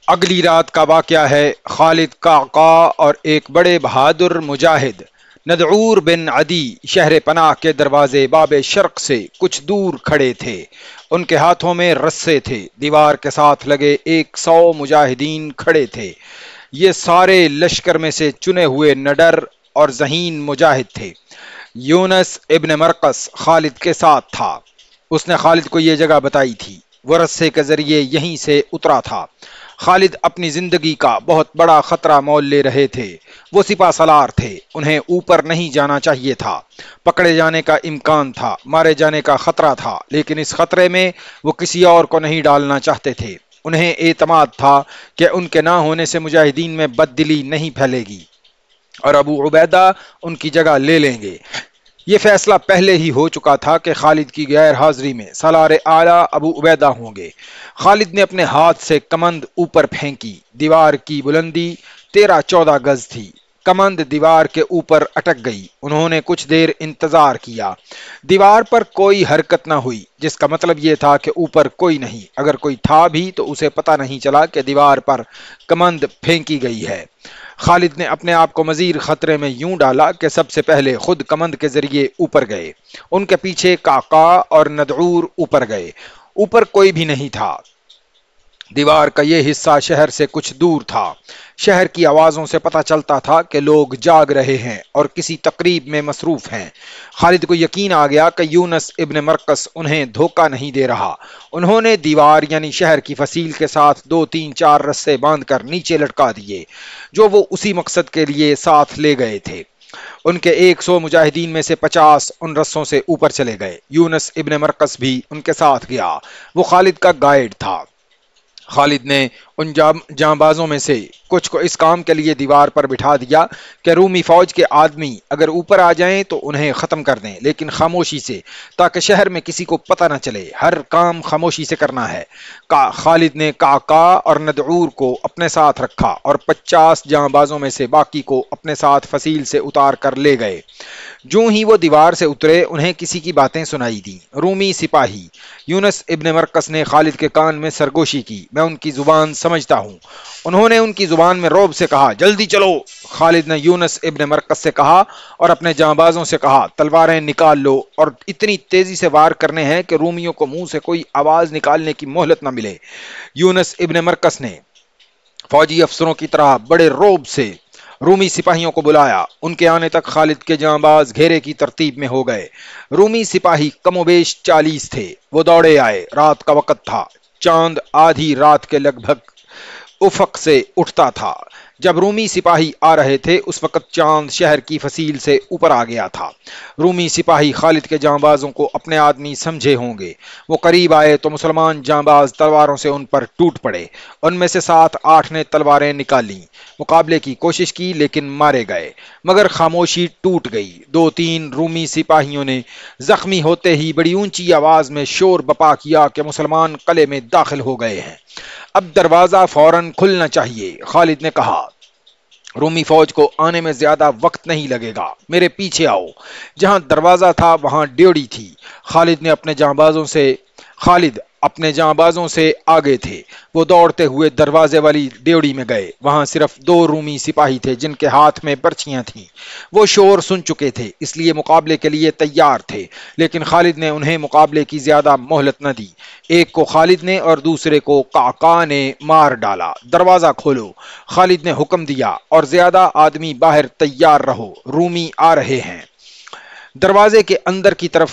اگلی رات کا واقعہ ہے۔ خالد قعقاع اور ایک بڑے بہادر مجاہد ندعور بن عدی شہر پناہ کے دروازے باب شرق سے کچھ دور کھڑے تھے۔ ان کے ہاتھوں میں رسے تھے۔ دیوار کے ساتھ لگے 100 مجاہدین کھڑے تھے۔ یہ سارے لشکر میں سے چنے ہوئے نڈر اور ذہین مجاہد تھے۔ یونس ابن مرقس خالد کے ساتھ تھا۔ اس نے خالد کو یہ جگہ بتائی تھی۔ وہ رسے کے ذریعے یہیں سے اترا تھا۔ خالد اپنی زندگی کا بہت بڑا خطرہ مول لے رہے تھے۔ وہ سپہ سالار تھے، انہیں اوپر نہیں جانا چاہیے تھا۔ پکڑے جانے کا امکان تھا، مارے جانے کا خطرہ تھا، لیکن اس خطرے میں وہ کسی اور کو نہیں ڈالنا چاہتے تھے۔ انہیں اعتماد تھا کہ ان کے نہ ہونے سے مجاہدین میں بددلی نہیں پھیلے گی اور ابو عبیدہ ان کی جگہ لے لیں گے۔ یہ فیصلہ پہلے ہی ہو چکا تھا کہ خالد کی غیر حاضری میں سالار اعلیٰ ابو عبیدہ ہوں گے۔ خالد نے اپنے ہاتھ سے کمند اوپر پھینکی۔ دیوار کی بلندی 13-14 گز تھی۔ کمند دیوار کے اوپر اٹک گئی۔ انہوں نے کچھ دیر انتظار کیا۔ دیوار پر کوئی حرکت نہ ہوئی، جس کا مطلب یہ تھا کہ اوپر کوئی نہیں۔ اگر کوئی تھا بھی تو اسے پتہ نہیں چلا کہ دیوار پر کمند پھینکی گئی ہے۔ خالد نے اپنے آپ کو مزید خطرے میں یوں ڈالا کہ سب سے پہلے خود کمند کے ذریعے اوپر گئے۔ ان کے پیچھے قعقاع اور ندعور اوپر گئے۔ اوپر کوئی بھی نہیں تھا۔ دیوار کا یہ حصہ شہر سے کچھ دور تھا۔ شہر کی آوازوں سے پتہ چلتا تھا کہ لوگ جاگ رہے ہیں اور کسی تقریب میں مصروف ہیں۔ خالد کو یقین آ گیا کہ یونس ابن مرقس انہیں دھوکہ نہیں دے رہا۔ انہوں نے دیوار یعنی شہر کی فصیل کے ساتھ 2-3-4 رسے باندھ کر نیچے لٹکا دیے، جو وہ اسی مقصد کے لیے ساتھ لے گئے تھے۔ ان کے 100 مجاہدین میں سے 50 ان رسوں سے اوپر چلے گئے۔ یونس ابن مرقس بھی ان کے ساتھ گیا۔ وہ خالد کا گائیڈ تھا۔ خالد نے ان جانبازوں میں سے کچھ کو اس کام کے لیے دیوار پر بٹھا دیا کہ رومی فوج کے آدمی اگر اوپر آ جائیں تو انہیں ختم کر دیں، لیکن خاموشی سے، تاکہ شہر میں کسی کو پتہ نہ چلے۔ ہر کام خاموشی سے کرنا ہے۔ خالد نے قعقاع اور ندعور کو اپنے ساتھ رکھا اور 50 جانبازوں میں سے باقی کو اپنے ساتھ فصیل سے اتار کر لے گئے۔ جوں ہی وہ دیوار سے اترے، انہیں کسی کی باتیں سنائی دیں۔ رومی سپاہی یونس ابن مرقس نے خالد کے کان میں سرگوشی کی۔ میں ان کی زبان سمجھتا ہوں۔ انہوں نے ان کی زبان میں رعب سے کہا، جلدی چلو۔ خالد نے یونس ابن مرقس سے کہا اور اپنے جانبازوں سے کہا، تلواریں نکال لو اور اتنی تیزی سے وار کرنے ہیں کہ رومیوں کو منہ سے کوئی آواز نکالنے کی مہلت نہ ملے۔ یونس ابن مرقس نے فوجی افسروں کی طرح بڑے رعب سے رومی سپاہیوں کو بلایا۔ ان کے آنے تک خالد کے جانباز گھیرے کی ترتیب میں ہو گئے۔ رومی سپاہی کم و بیش 40 تھے۔ وہ دوڑے آئے۔ رات کا وقت تھا۔ چاند آدھی رات کے لگ بھگ افق سے اٹھتا تھا۔ جب رومی سپاہی آ رہے تھے اس وقت چاند شہر کی فصیل سے اوپر آ گیا تھا۔ رومی سپاہی خالد کے جانبازوں کو اپنے آدمی سمجھے ہوں گے۔ وہ قریب آئے تو مسلمان جانباز تلواروں سے ان پر ٹوٹ پڑے۔ ان میں سے 7-8 نے تلواریں نکالیں، مقابلے کی کوشش کی، لیکن مارے گئے۔ مگر خاموشی ٹوٹ گئی۔ 2-3 رومی سپاہیوں نے زخمی ہوتے ہی بڑی اونچی آواز میں شور بپا کیا کہ مسلمان قلعے میں داخل ہو گئے ہیں، اب دروازہ فوراً کھلنا چاہیے۔ خالد نے کہا، رومی فوج کو آنے میں زیادہ وقت نہیں لگے گا، میرے پیچھے آؤ۔ جہاں دروازہ تھا وہاں ڈیوڑی تھی۔ خالد اپنے جانبازوں سے آگے تھے۔ وہ دوڑتے ہوئے دروازے والی ڈیوڑی میں گئے۔ وہاں صرف 2 رومی سپاہی تھے جن کے ہاتھ میں برچھیاں تھیں۔ وہ شور سن چکے تھے، اس لیے مقابلے کے لیے تیار تھے، لیکن خالد نے انہیں مقابلے کی زیادہ مہلت نہ دی۔ ایک کو خالد نے اور دوسرے کو قعقاع نے مار ڈالا۔ دروازہ کھولو، خالد نے حکم دیا، اور زیادہ آدمی باہر تیار رہو، رومی آ رہے ہیں۔ دروازے کے اندر کی طرف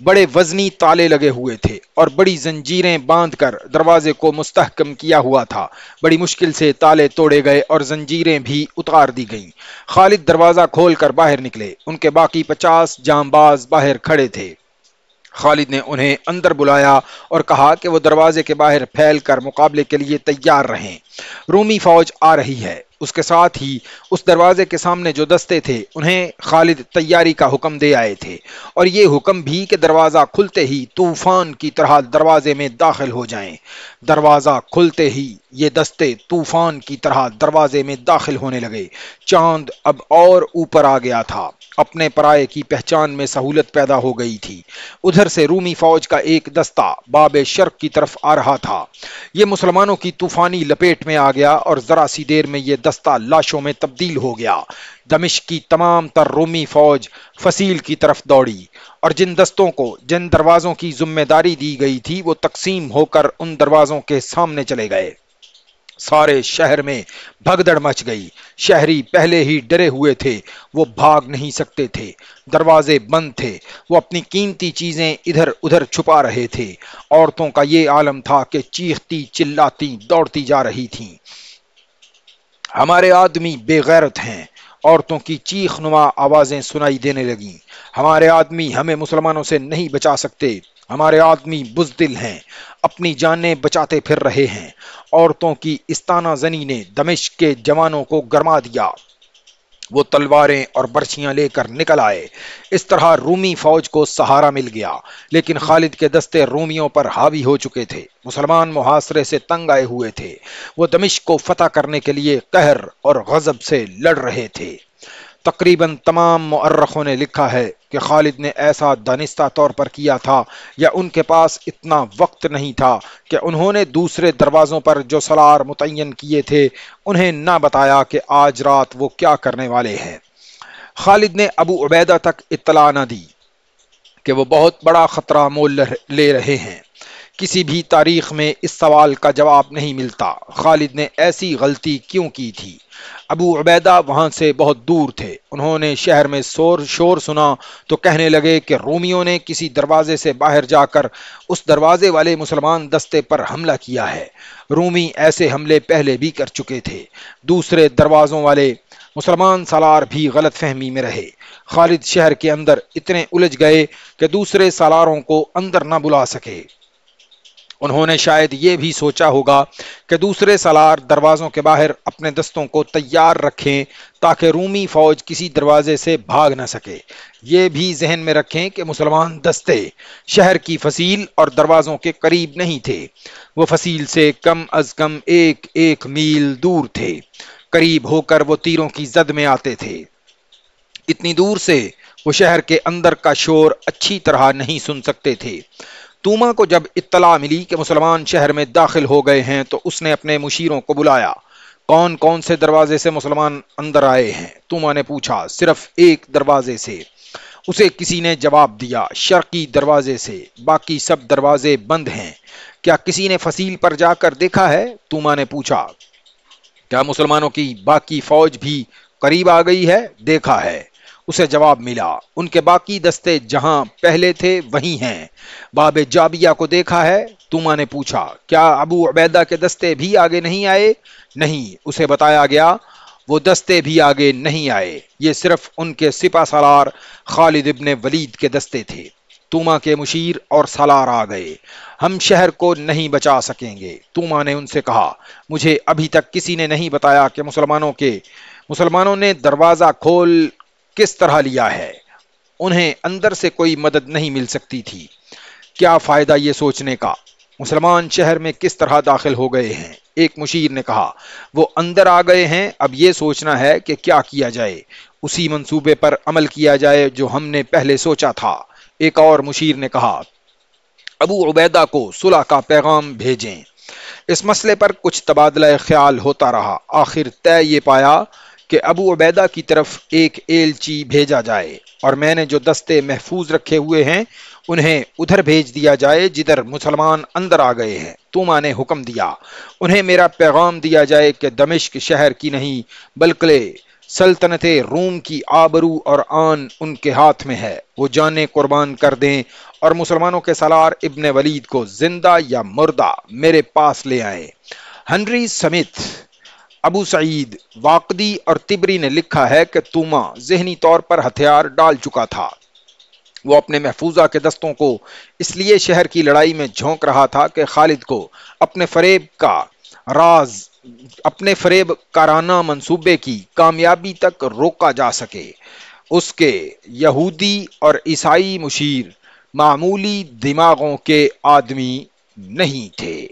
بڑے وزنی تالے لگے ہوئے تھے اور بڑی زنجیریں باندھ کر دروازے کو مستحکم کیا ہوا تھا۔ بڑی مشکل سے تالے توڑے گئے اور زنجیریں بھی اتار دی گئیں۔ خالد دروازہ کھول کر باہر نکلے۔ ان کے باقی 50 جانباز باہر کھڑے تھے۔ خالد نے انہیں اندر بلایا اور کہا کہ وہ دروازے کے باہر پھیل کر مقابلے کے لیے تیار رہیں۔ رومی فوج آ رہی ہے۔ اس کے ساتھ ہی اس دروازے کے سامنے جو دستے تھے انہیں خالد تیاری کا حکم دے آئے تھے، اور یہ حکم بھی کہ دروازہ کھلتے ہی طوفان کی طرح دروازے میں داخل ہو جائیں۔ دروازہ کھلتے ہی یہ دستے طوفان کی طرح دروازے میں داخل ہونے لگے۔ چاند اب اور اوپر آ گیا تھا۔ اپنے پرائے کی پہچان میں سہولت پیدا ہو گئی تھی۔ ادھر سے رومی فوج کا ایک دستہ باب شرق کی طرف آ رہا تھا۔ یہ مسلمانوں کی طوفانی لپیٹ میں آ گیا اور ذرا سی دیر میں یہ دستہ لاشوں میں تبدیل ہو گیا۔ دمشق کی تمام تر رومی فوج فصیل کی طرف دوڑی، اور جن دستوں کو جن دروازوں کی ذمہ داری دی گئی تھی وہ تقسیم ہو کر ان دروازوں کے سامنے چلے گئے۔ سارے شہر میں بھگدڑ مچ گئی۔ شہری پہلے ہی ڈرے ہوئے تھے، وہ بھاگ نہیں سکتے تھے۔ دروازے بند تھے، وہ اپنی قیمتی چیزیں ادھر ادھر چھپا رہے تھے۔ عورتوں کا یہ عالم تھا کہ چیختی چلاتی دوڑتی جا رہی تھیں۔ ہمارے آدمی بے غیرت ہیں، عورتوں کی چیخ نما آوازیں سنائی دینے لگیں۔ ہمارے آدمی ہمیں مسلمانوں سے نہیں بچا سکتے، ہمارے آدمی بزدل ہیں، اپنی جانیں بچاتے پھر رہے ہیں۔ عورتوں کی استانہ زنی نے دمشق کے جوانوں کو گرما دیا۔ وہ تلواریں اور برچھیاں لے کر نکل آئے۔ اس طرح رومی فوج کو سہارا مل گیا، لیکن خالد کے دستے رومیوں پر حاوی ہو چکے تھے۔ مسلمان محاصرے سے تنگ آئے ہوئے تھے، وہ دمشق کو فتح کرنے کے لیے قہر اور غضب سے لڑ رہے تھے۔ تقریباً تمام مؤرخوں نے لکھا ہے کہ خالد نے ایسا دانستہ طور پر کیا تھا، یا ان کے پاس اتنا وقت نہیں تھا کہ انہوں نے دوسرے دروازوں پر جو سالار متعین کیے تھے انہیں نہ بتایا کہ آج رات وہ کیا کرنے والے ہیں۔ خالد نے ابو عبیدہ تک اطلاع نہ دی کہ وہ بہت بڑا خطرہ مول لے رہے ہیں۔ کسی بھی تاریخ میں اس سوال کا جواب نہیں ملتا، خالد نے ایسی غلطی کیوں کی تھی؟ ابو عبیدہ وہاں سے بہت دور تھے۔ انہوں نے شہر میں شور سنا تو کہنے لگے کہ رومیوں نے کسی دروازے سے باہر جا کر اس دروازے والے مسلمان دستے پر حملہ کیا ہے۔ رومی ایسے حملے پہلے بھی کر چکے تھے۔ دوسرے دروازوں والے مسلمان سالار بھی غلط فہمی میں رہے۔ خالد شہر کے اندر اتنے الجھ گئے کہ دوسرے سالاروں کو اندر نہ بلا سکے۔ انہوں نے شاید یہ بھی سوچا ہوگا کہ دوسرے سالار دروازوں کے باہر اپنے دستوں کو تیار رکھیں تاکہ رومی فوج کسی دروازے سے بھاگ نہ سکے۔ یہ بھی ذہن میں رکھیں کہ مسلمان دستے شہر کی فصیل اور دروازوں کے قریب نہیں تھے، وہ فصیل سے کم از کم ایک میل دور تھے۔ قریب ہو کر وہ تیروں کی زد میں آتے تھے۔ اتنی دور سے وہ شہر کے اندر کا شور اچھی طرح نہیں سن سکتے تھے۔ توما کو جب اطلاع ملی کہ مسلمان شہر میں داخل ہو گئے ہیں تو اس نے اپنے مشیروں کو بلایا۔ کون کون سے دروازے سے مسلمان اندر آئے ہیں؟ توما نے پوچھا۔ صرف ایک دروازے سے، اسے کسی نے جواب دیا، شرقی دروازے سے، باقی سب دروازے بند ہیں۔ کیا کسی نے فصیل پر جا کر دیکھا ہے؟ توما نے پوچھا۔ کیا مسلمانوں کی باقی فوج بھی قریب آ گئی ہے؟ دیکھا ہے، اسے جواب ملا۔ ان کے باقی دستے جہاں پہلے تھے وہیں ہیں۔ باب جابیہ کو دیکھا ہے؟ توما نے پوچھا۔ کیا ابو عبیدہ کے دستے بھی آگے نہیں آئے؟ نہیں، اسے بتایا گیا وہ دستے بھی آگے نہیں آئے، یہ صرف ان کے سپہ سالار خالد ابن ولید کے دستے تھے۔ توما کے مشیر اور سالار آ گئے۔ ہم شہر کو نہیں بچا سکیں گے، توما نے ان سے کہا۔ مجھے ابھی تک کسی نے نہیں بتایا کہ مسلمانوں نے دروازہ کھول کس طرح لیا ہے۔ انہیں اندر سے کوئی مدد نہیں مل سکتی تھی۔ کیا فائدہ یہ سوچنے کا مسلمان شہر میں کس طرح داخل ہو گئے ہیں؟ ایک مشیر نے کہا۔ وہ اندر آ گئے ہیں، اب یہ سوچنا ہے کہ کیا کیا جائے، اسی منصوبے پر عمل کیا جائے جو ہم نے پہلے سوچا تھا۔ ایک اور مشیر نے کہا، ابو عبیدہ کو صلح کا پیغام بھیجیں۔ اس مسئلے پر کچھ تبادلہ خیال ہوتا رہا۔ آخر طے یہ پایا کہ ابو عبیدہ کی طرف ایک ایلچی بھیجا جائے، اور میں نے جو دستے محفوظ رکھے ہوئے ہیں انہیں ادھر بھیج دیا جائے جدھر مسلمان اندر آ گئے ہیں۔ توما نے حکم دیا، انہیں میرا پیغام دیا جائے کہ دمشق شہر کی نہیں بلکہ سلطنت روم کی آبرو اور آن ان کے ہاتھ میں ہے۔ وہ جانیں قربان کر دیں اور مسلمانوں کے سالار ابن ولید کو زندہ یا مردہ میرے پاس لے آئیں۔ ہنری سمتھ، ابو سعید واقدی اور تبری نے لکھا ہے کہ توما ذہنی طور پر ہتھیار ڈال چکا تھا۔ وہ اپنے محفوظہ کے دستوں کو اس لیے شہر کی لڑائی میں جھونک رہا تھا کہ خالد کو اپنے فریب کارانہ منصوبے کی کامیابی تک روکا جا سکے۔ اس کے یہودی اور عیسائی مشیر معمولی دماغوں کے آدمی نہیں تھے۔